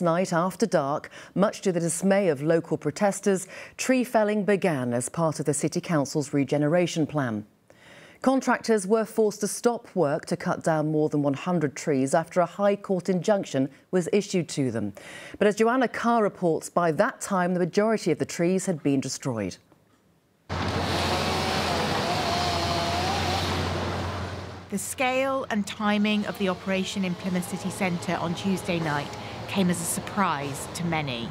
Night after dark, much to the dismay of local protesters, tree felling began as part of the City Council's regeneration plan. Contractors were forced to stop work to cut down more than 100 trees after a High Court injunction was issued to them. But as Joanna Carr reports, by that time the majority of the trees had been destroyed. The scale and timing of the operation in Plymouth city centre on Tuesday night came as a surprise to many.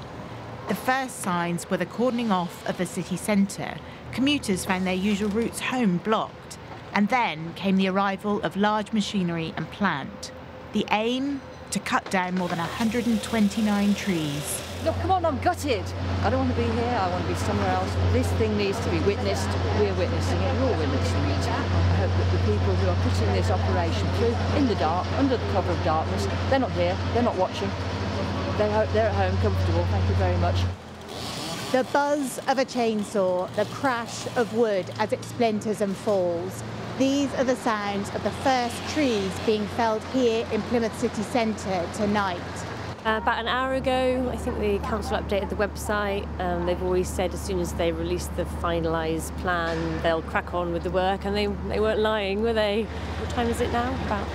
The first signs were the cordoning off of the city centre. Commuters found their usual routes home blocked. And then came the arrival of large machinery and plant. The aim? To cut down more than 129 trees. Look, come on, I'm gutted. I don't want to be here, I want to be somewhere else. This thing needs to be witnessed. We're witnessing it, you're witnessing it. I hope that the people who are putting this operation through, in the dark, under the cover of darkness, they're not here, they're not watching. They hope they're at home comfortable, thank you very much. The buzz of a chainsaw, the crash of wood as it splinters and falls. These are the sounds of the first trees being felled here in Plymouth city centre tonight. About an hour ago, I think the council updated the website. They've always said as soon as they release the finalised plan, they'll crack on with the work, and they weren't lying, were they? What time is it now? About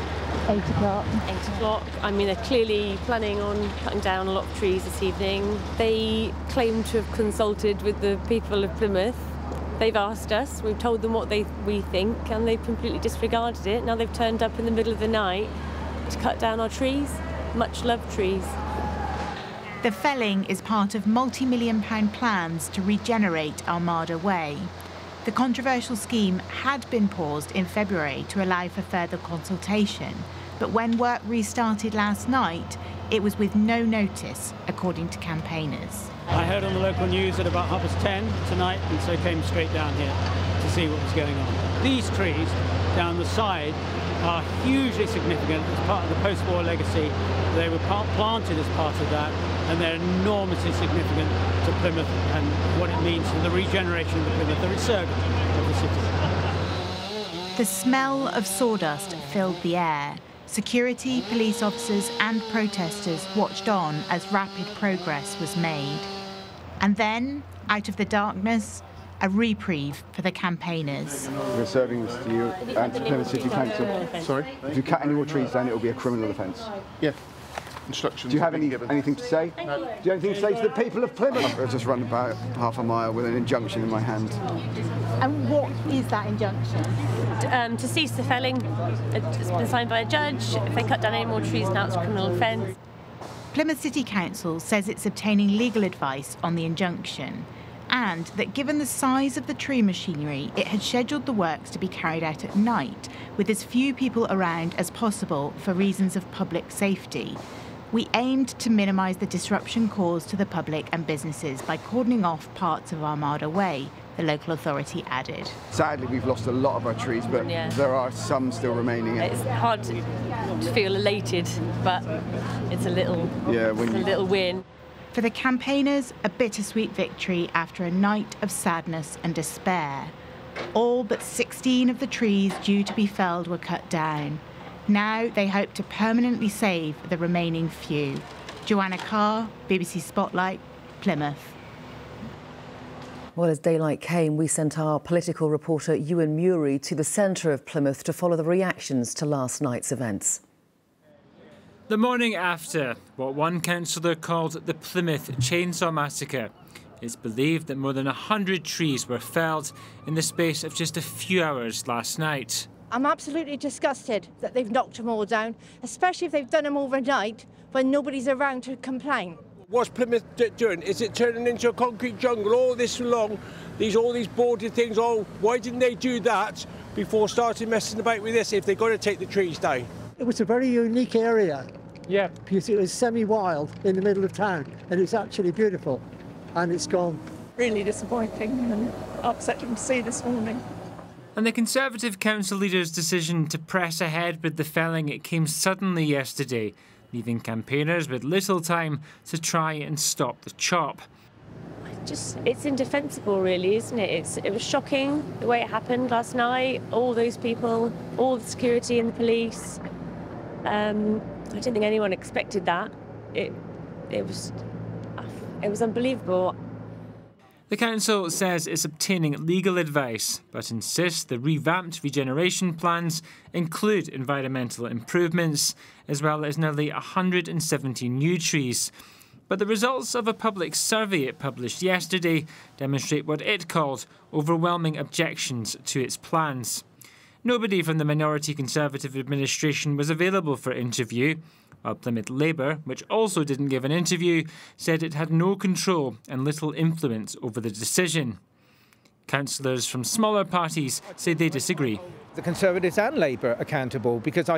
8 o'clock. 8 o'clock. I mean, they're clearly planning on cutting down a lot of trees this evening. They claim to have consulted with the people of Plymouth. They've asked us, we've told them what we think, and they've completely disregarded it. Now they've turned up in the middle of the night to cut down our trees, much loved trees. The felling is part of multi-million-pound plans to regenerate Armada Way. The controversial scheme had been paused in February to allow for further consultation, but when work restarted last night, it was with no notice, according to campaigners. I heard on the local news at about 10:30 tonight, and so came straight down here to see what was going on. These trees down the side are hugely significant as part of the post-war legacy. They were planted as part of that, and they're enormously significant to Plymouth and what it means for the regeneration of the Plymouth, the resurgence of the city. The smell of sawdust filled the air. Security, police officers and protesters watched on as rapid progress was made. And then, out of the darkness, a reprieve for the campaigners. We're serving this to you and to Plymouth City Council. Sorry? If you cut any more trees down, it will be a criminal offence. Yeah. Instructions. Do you have anything to say? No. Do you have anything to say to the people of Plymouth? I've just run about half a mile with an injunction in my hand. And what is that injunction? To cease the felling. It's been signed by a judge. If they cut down any more trees now, it's a criminal offence. Plymouth City Council says it's obtaining legal advice on the injunction, and that given the size of the tree machinery, it had scheduled the works to be carried out at night, with as few people around as possible for reasons of public safety. We aimed to minimise the disruption caused to the public and businesses by cordoning off parts of Armada Way, the local authority added. Sadly, we've lost a lot of our trees, but there are some still remaining. It's hard to feel elated, but it's a little, it's a little win. For the campaigners, a bittersweet victory after a night of sadness and despair. All but 16 of the trees due to be felled were cut down. Now they hope to permanently save the remaining few. Joanna Carr, BBC Spotlight, Plymouth. Well, as daylight came, we sent our political reporter Ewan Murray to the centre of Plymouth to follow the reactions to last night's events. The morning after what one councillor called the Plymouth Chainsaw Massacre, it's believed that more than 100 trees were felled in the space of just a few hours last night. I'm absolutely disgusted that they've knocked them all down, especially if they've done them overnight when nobody's around to complain. What's Plymouth doing? Is it turning into a concrete jungle all this long? All these boarded things, why didn't they do that before starting messing about with this if they're going to take the trees down? It was a very unique area. Yeah. Because it was semi-wild in the middle of town, and it's actually beautiful, and it's gone. Really disappointing and upsetting to see this morning. And the Conservative council leader's decision to press ahead with the felling, it came suddenly yesterday, leaving campaigners with little time to try and stop the chop. It's indefensible, really, isn't it? It was shocking the way it happened last night. All those people, all the security and the police. I don't think anyone expected that. it was unbelievable. The council says it's obtaining legal advice, but insists the revamped regeneration plans include environmental improvements, as well as nearly 170 new trees. But the results of a public survey it published yesterday demonstrate what it called overwhelming objections to its plans. Nobody from the minority Conservative administration was available for interview, while Plymouth Labour, which also didn't give an interview, said it had no control and little influence over the decision. Councillors from smaller parties say they disagree. The Conservatives and Labour accountable, because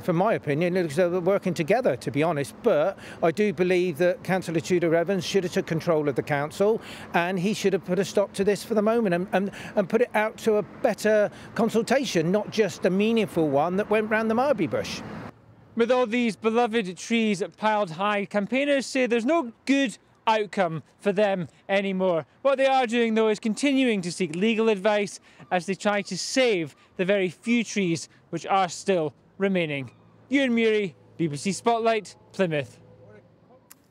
from my opinion, it looks like they're working together, to be honest. But I do believe that Councillor Tudor Evans should have took control of the council, and he should have put a stop to this for the moment and put it out to a better consultation, not just a meaningful one that went round the Marby bush. With all these beloved trees piled high, campaigners say there's no good outcome for them anymore. What they are doing, though, is continuing to seek legal advice as they try to save the very few trees which are still remaining. Ewan Murray, BBC Spotlight, Plymouth.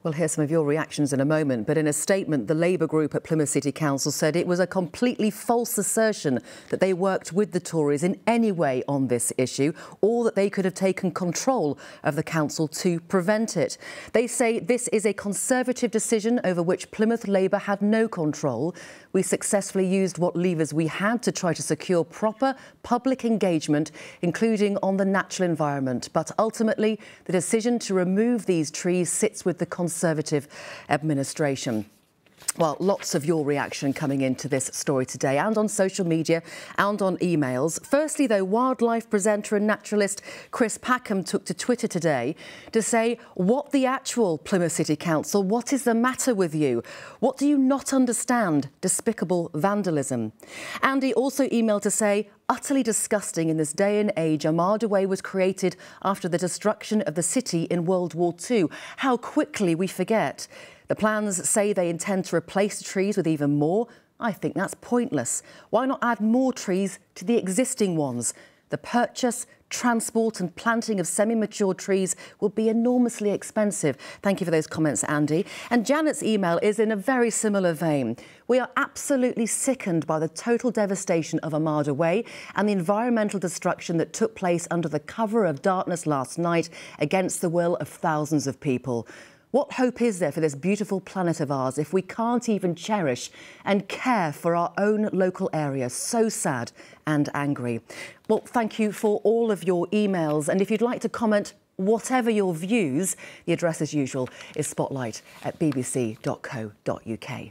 We'll hear some of your reactions in a moment, but in a statement, the Labour group at Plymouth City Council said it was a completely false assertion that they worked with the Tories in any way on this issue, or that they could have taken control of the council to prevent it. They say this is a Conservative decision over which Plymouth Labour had no control. We successfully used what levers we had to try to secure proper public engagement, including on the natural environment. But ultimately, the decision to remove these trees sits with the Conservative administration. Well, lots of your reaction coming into this story today, and on social media and on emails. Firstly, though, wildlife presenter and naturalist Chris Packham took to Twitter today to say, what the actual Plymouth City Council, what is the matter with you? What do you not understand? Despicable vandalism. Andy also emailed to say, utterly disgusting in this day and age. Armada Way was created after the destruction of the city in World War II. How quickly we forget. The plans say they intend to replace the trees with even more. I think that's pointless. Why not add more trees to the existing ones? The purchase, transport and planting of semi-mature trees will be enormously expensive. Thank you for those comments, Andy. And Janet's email is in a very similar vein. We are absolutely sickened by the total devastation of Armada Way and the environmental destruction that took place under the cover of darkness last night against the will of thousands of people. What hope is there for this beautiful planet of ours if we can't even cherish and care for our own local area? So sad and angry. Well, thank you for all of your emails. And if you'd like to comment, whatever your views, the address as usual is spotlight@bbc.co.uk.